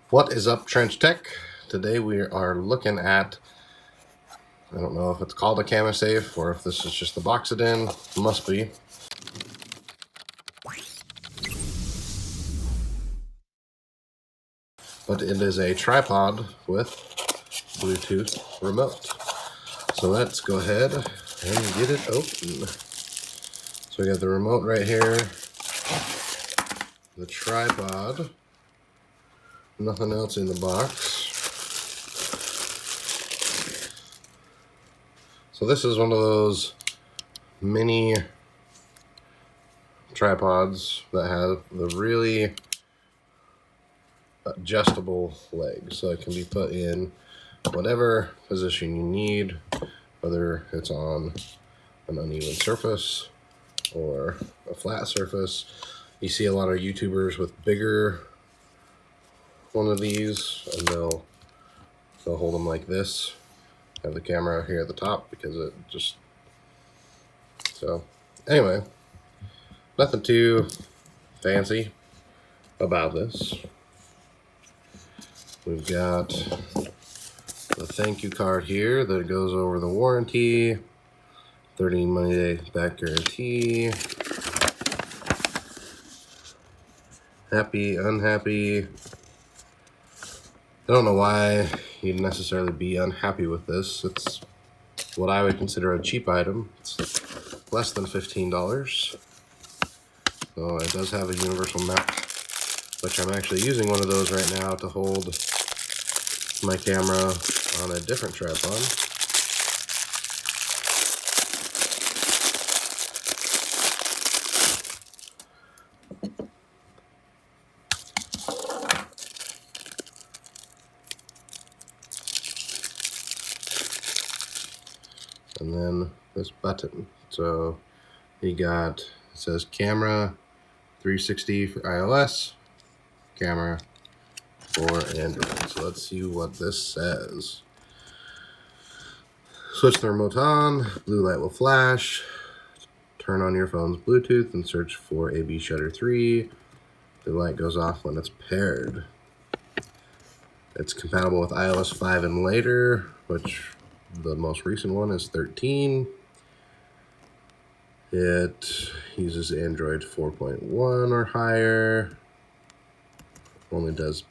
What is up, Trench Tech? Today we are looking at, I don't know if it's called a kamisafe or if this is just the box it in. It must be. But it is a tripod with Bluetooth remote. So let's go ahead and get it open. So we got the remote right here, the tripod, nothing else in the box. So this is one of those mini tripods that have the really adjustable legs, so it can be put in whatever position you need, whether it's on an uneven surface or a flat surface. You see a lot of YouTubers with bigger one of these, and they'll hold them like this, have the camera here at the top, because it just, so anyway, nothing too fancy about this. We've got the thank you card here that goes over the warranty, 30 money day back guarantee, happy, unhappy. I don't know why you'd necessarily be unhappy with this. It's what I would consider a cheap item. It's less than $15. So it does have a universal mount, which I'm actually using one of those right now to hold my camera on a different tripod. And then this button. So you got, it says camera 360 for iOS, camera for Android. So let's see what this says. Switch the remote on, blue light will flash, turn on your phone's Bluetooth and search for AB Shutter 3. The light goes off when it's paired. It's compatible with iOS 5 and later, which the most recent one is 13. It uses Android 4.1 or higher. Only does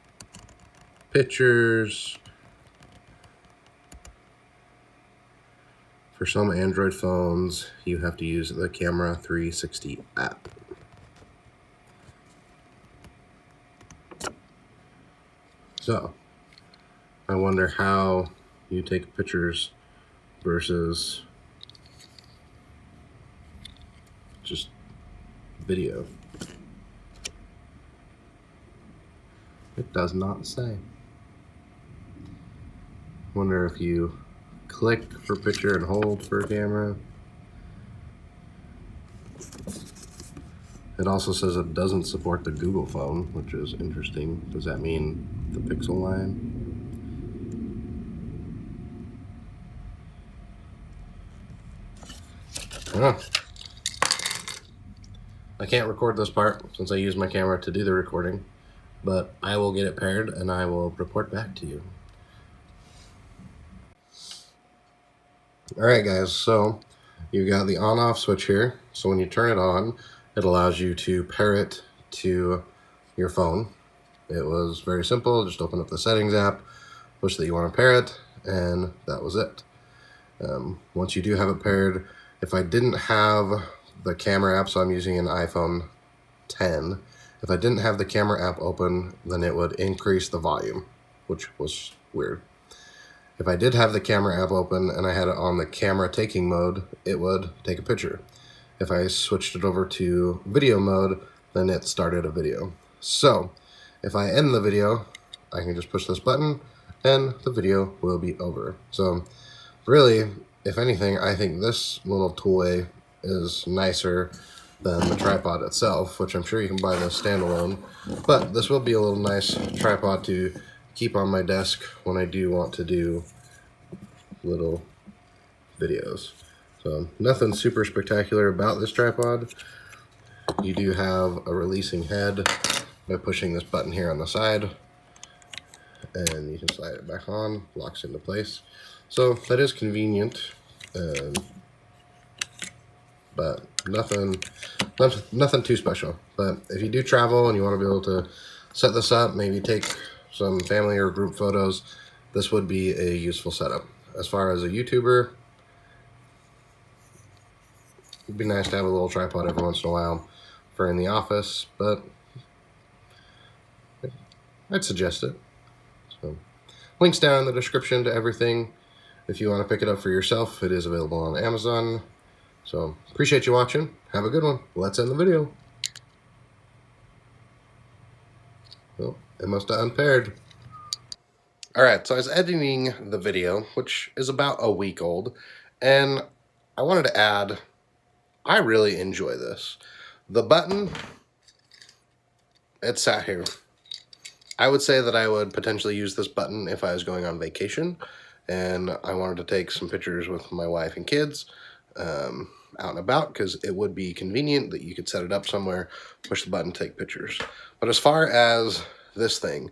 pictures. For some Android phones, you have to use the Camera 360 app. So, I wonder how you take pictures versus just video. It does not say. Wonder if you click for picture and hold for a camera. It also says it doesn't support the Google phone, which is interesting. Does that mean the Pixel line? Oh. I can't record this part since I use my camera to do the recording, but I will get it paired and I will report back to you. Alright guys, so you've got the on-off switch here. So when you turn it on, it allows you to pair it to your phone. It was very simple, just open up the settings app, push that you want to pair it, and that was it. Once you do have it paired, if I didn't have the camera app, so I'm using an iPhone 10, if I didn't have the camera app open, then it would increase the volume, which was weird. If I did have the camera app open and I had it on the camera taking mode, it would take a picture. If I switched it over to video mode, then it started a video. So if I end the video, I can just push this button and the video will be over. So really, if anything, I think this little toy is nicer than the tripod itself, which I'm sure you can buy this standalone, but this will be a little nice tripod to keep on my desk when I do want to do little videos. So nothing super spectacular about this tripod. You do have a releasing head by pushing this button here on the side. and you can slide it back on, locks into place. So that is convenient, but nothing too special. But if you do travel and you want to be able to set this up, maybe take some family or group photos, this would be a useful setup. As far as a YouTuber, it'd be nice to have a little tripod every once in a while for in the office, but I'd suggest it. So, links down in the description to everything. If you want to pick it up for yourself, it is available on Amazon. So, appreciate you watching. Have a good one. Let's end the video. Oh, it must have unpaired. Alright, so I was editing the video, which is about a week old, and I wanted to add, I really enjoy this. The button, it sat here. I would say that I would potentially use this button if I was going on vacation and I wanted to take some pictures with my wife and kids out and about, because it would be convenient that you could set it up somewhere, push the button, take pictures. But as far as this thing,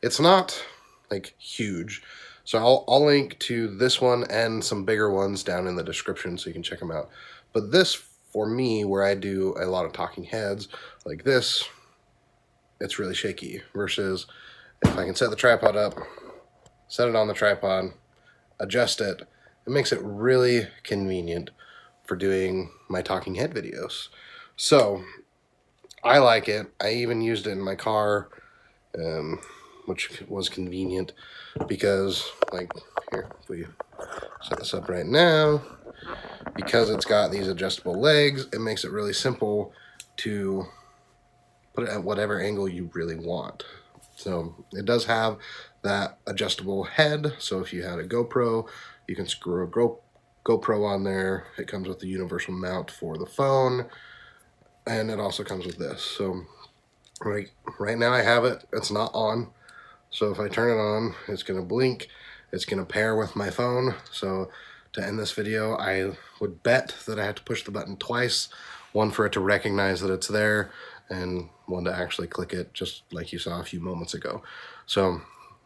it's not like huge. So I'll link to this one and some bigger ones down in the description so you can check them out. But this, for me, where I do a lot of talking heads like this, it's really shaky, versus if I can set the tripod up, set it on the tripod, adjust it, it makes it really convenient for doing my talking head videos. So I like it. I even used it in my car, which was convenient because, like, here, if we set this up right now, because it's got these adjustable legs, it makes it really simple to put it at whatever angle you really want. So it does have that adjustable head, so if you had a GoPro, you can screw a GoPro on there. It comes with the universal mount for the phone, and it also comes with this. So right now I have it, it's not on, so if I turn it on, it's going to blink, it's going to pair with my phone. So to end this video, I would bet that I have to push the button twice, one for it to recognize that it's there, and one to actually click it, just like you saw a few moments ago. So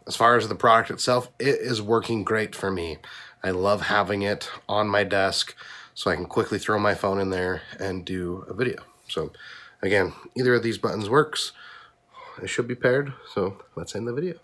as far as the product itself, it is working great for me. I love having it on my desk so I can quickly throw my phone in there and do a video. So again, either of these buttons works. It should be paired, so let's end the video.